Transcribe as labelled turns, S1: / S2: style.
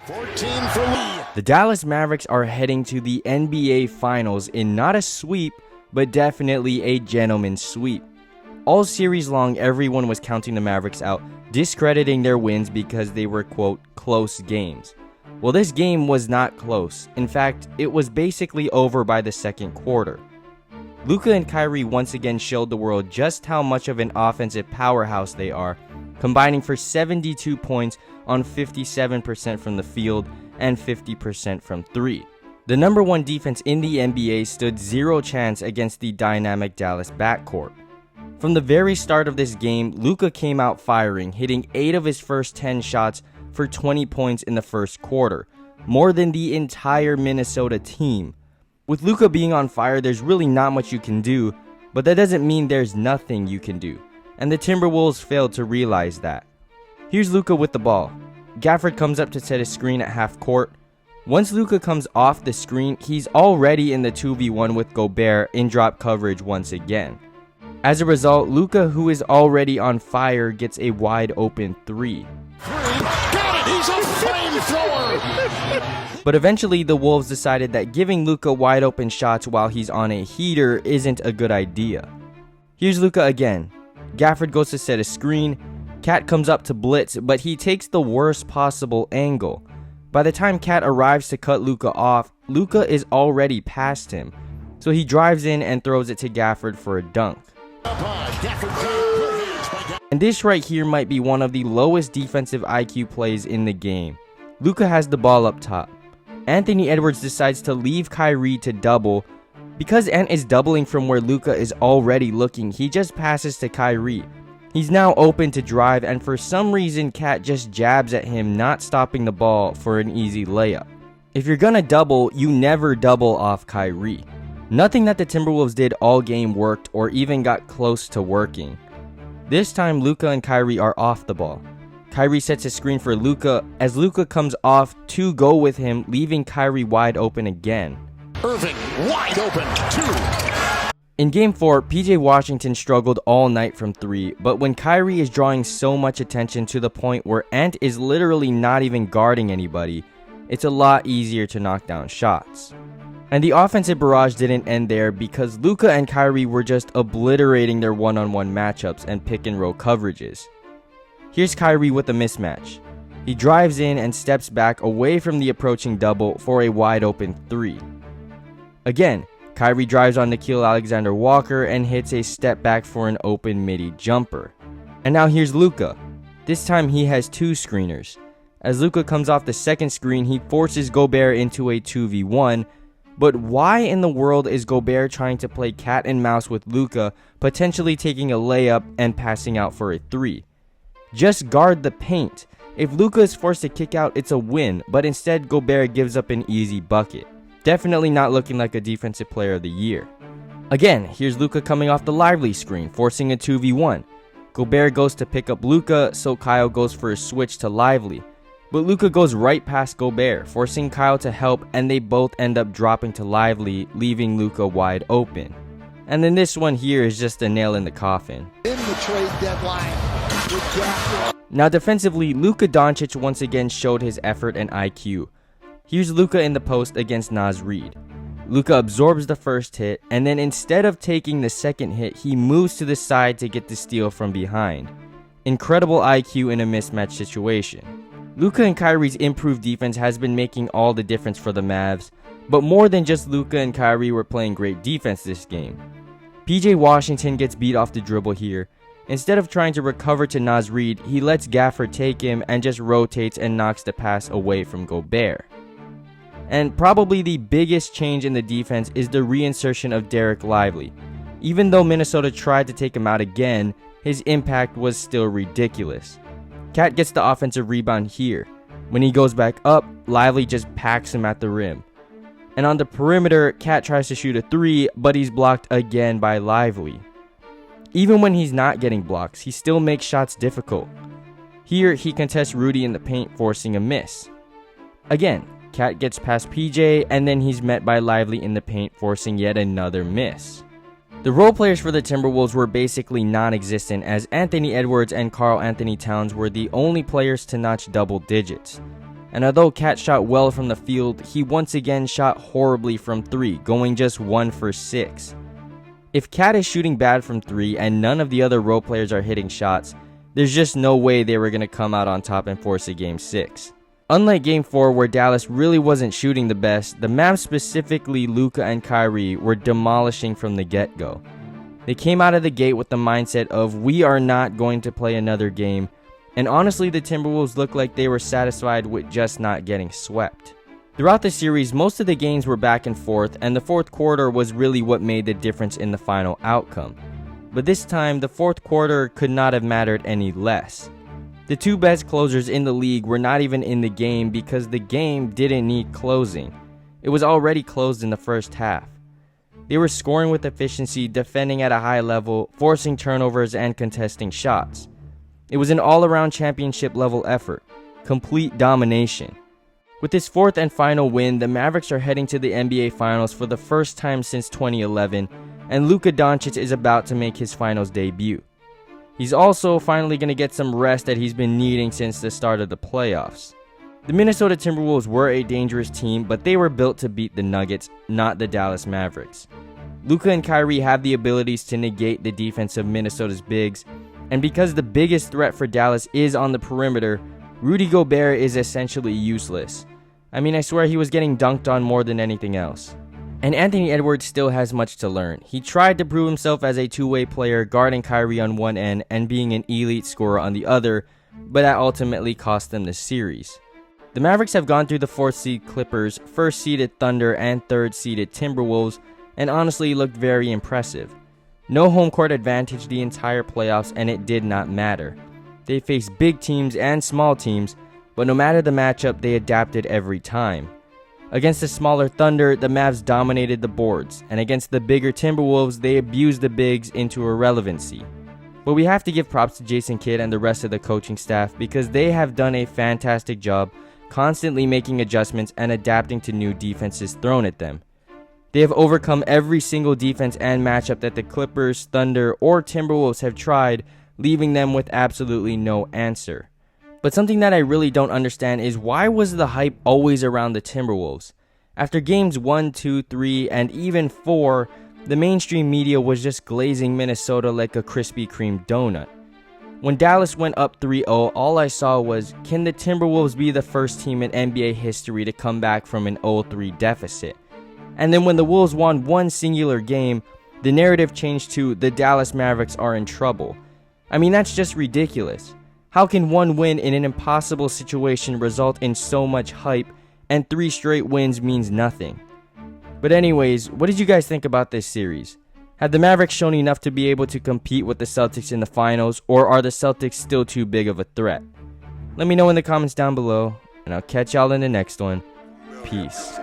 S1: 14 for Lee.
S2: The Dallas Mavericks are heading to the NBA Finals in not a sweep, but definitely a gentleman's sweep. All series long, everyone was counting the Mavericks out, discrediting their wins because they were, quote, close games. Well, this game was not close. In fact, it was basically over by the second quarter. Luka and Kyrie once again showed the world just how much of an offensive powerhouse they are, combining for 72 points on 57% from the field and 50% from three. The number one defense in the NBA stood zero chance against the dynamic Dallas backcourt. From the very start of this game, Luka came out firing, hitting 8 of his first 10 shots for 20 points in the first quarter, more than the entire Minnesota team. With Luka being on fire, there's really not much you can do, but that doesn't mean there's nothing you can do, and the Timberwolves failed to realize that. Here's Luka with the ball. Gafford comes up to set a screen at half court. Once Luka comes off the screen, he's already in the 2v1 with Gobert in drop coverage once again. As a result, Luka, who is already on fire, gets a wide open three.
S1: Got it! He's a flamethrower!
S2: But eventually, the Wolves decided that giving Luka wide open shots while he's on a heater isn't a good idea. Here's Luka again. Gafford goes to set a screen. Cat comes up to blitz, but he takes the worst possible angle. By the time Cat arrives to cut Luka off, Luka is already past him. So he drives in and throws it to Gafford for a dunk. And this right here might be one of the lowest defensive IQ plays in the game. Luka has the ball up top. Anthony Edwards decides to leave Kyrie to double. Because Ant is doubling from where Luka is already looking, he just passes to Kyrie. He's now open to drive, and for some reason Cat just jabs at him, not stopping the ball for an easy layup. If you're gonna double, you never double off Kyrie. Nothing that the Timberwolves did all game worked or even got close to working. This time Luka and Kyrie are off the ball. Kyrie sets a screen for Luka. As Luka comes off, two go with him, leaving Kyrie wide open again.
S1: Irving wide open, 2.
S2: In Game 4, PJ Washington struggled all night from 3, but when Kyrie is drawing so much attention to the point where Ant is literally not even guarding anybody, it's a lot easier to knock down shots. And the offensive barrage didn't end there because Luka and Kyrie were just obliterating their one-on-one matchups and pick-and-roll coverages. Here's Kyrie with a mismatch. He drives in and steps back away from the approaching double for a wide-open 3. Again, Kyrie drives on Nickeil Alexander-Walker and hits a step back for an open midi jumper. And now here's Luka. This time he has 2 screeners. As Luka comes off the second screen, he forces Gobert into a 2v1. But why in the world is Gobert trying to play cat and mouse with Luka, potentially taking a layup and passing out for a 3? Just guard the paint. If Luka is forced to kick out, it's a win, but instead Gobert gives up an easy bucket. Definitely not looking like a defensive player of the year. Again, here's Luka coming off the Lively screen, forcing a 2v1. Gobert goes to pick up Luka, so Kyle goes for a switch to Lively. But Luka goes right past Gobert, forcing Kyle to help, and they both end up dropping to Lively, leaving Luka wide open. And then this one here is just a nail in the coffin.
S1: In the trade deadline.
S2: Now defensively, Luka Doncic once again showed his effort and IQ. Here's Luka in the post against Naz Reid. Luka absorbs the first hit, and then instead of taking the second hit, he moves to the side to get the steal from behind. Incredible IQ in a mismatch situation. Luka and Kyrie's improved defense has been making all the difference for the Mavs, but more than just Luka and Kyrie were playing great defense this game. PJ Washington gets beat off the dribble here. Instead of trying to recover to Naz Reid, he lets Gafford take him and just rotates and knocks the pass away from Gobert. And probably the biggest change in the defense is the reinsertion of Derek Lively. Even though Minnesota tried to take him out again, his impact was still ridiculous. Cat gets the offensive rebound here. When he goes back up, Lively just packs him at the rim. And on the perimeter, Cat tries to shoot a 3, but he's blocked again by Lively. Even when he's not getting blocks, he still makes shots difficult. Here, he contests Rudy in the paint, forcing a miss. Again, Cat gets past PJ, and then he's met by Lively in the paint, forcing yet another miss. The role players for the Timberwolves were basically non-existent, as Anthony Edwards and Karl Anthony Towns were the only players to notch double digits. and although Cat shot well from the field, he once again shot horribly from 3, going just 1 for 6. If Cat is shooting bad from 3 and none of the other role players are hitting shots, there's just no way they were going to come out on top and force a Game 6. Unlike Game 4 where Dallas really wasn't shooting the best, the Mavs, specifically Luka and Kyrie, were demolishing from the get-go. They came out of the gate with the mindset of, we are not going to play another game, and honestly the Timberwolves looked like they were satisfied with just not getting swept. Throughout the series, most of the games were back and forth, and the fourth quarter was really what made the difference in the final outcome. But this time, the fourth quarter could not have mattered any less. The two best closers in the league were not even in the game because the game didn't need closing. It was already closed in the first half. They were scoring with efficiency, defending at a high level, forcing turnovers, and contesting shots. It was an all-around championship level effort, complete domination. With this fourth and final win, the Mavericks are heading to the NBA Finals for the first time since 2011, and Luka Doncic is about to make his finals debut. He's also finally going to get some rest that he's been needing since the start of the playoffs. The Minnesota Timberwolves were a dangerous team, but they were built to beat the Nuggets, not the Dallas Mavericks. Luka and Kyrie have the abilities to negate the defense of Minnesota's bigs, and because the biggest threat for Dallas is on the perimeter, Rudy Gobert is essentially useless. I mean, I swear he was getting dunked on more than anything else. And Anthony Edwards still has much to learn. He tried to prove himself as a two-way player, guarding Kyrie on one end and being an elite scorer on the other, but that ultimately cost them the series. The Mavericks have gone through the 4th seed Clippers, 1st seeded Thunder, and 3rd seeded Timberwolves, and honestly looked very impressive. No home court advantage the entire playoffs, and it did not matter. They faced big teams and small teams, but no matter the matchup, they adapted every time. Against the smaller Thunder, the Mavs dominated the boards, and against the bigger Timberwolves, they abused the bigs into irrelevancy. But we have to give props to Jason Kidd and the rest of the coaching staff because they have done a fantastic job constantly making adjustments and adapting to new defenses thrown at them. They have overcome every single defense and matchup that the Clippers, Thunder, or Timberwolves have tried, leaving them with absolutely no answer. But something that I really don't understand is why was the hype always around the Timberwolves? After games 1, 2, 3, and even 4, the mainstream media was just glazing Minnesota like a Krispy Kreme donut. When Dallas went up 3-0, all I saw was, can the Timberwolves be the first team in NBA history to come back from an 0-3 deficit? And then when the Wolves won one singular game, the narrative changed to, the Dallas Mavericks are in trouble. I mean, that's just ridiculous. How can one win in an impossible situation result in so much hype, and 3 straight wins means nothing? But anyways, what did you guys think about this series? Have the Mavericks shown enough to be able to compete with the Celtics in the finals, or are the Celtics still too big of a threat? Let me know in the comments down below, and I'll catch y'all in the next one. Peace.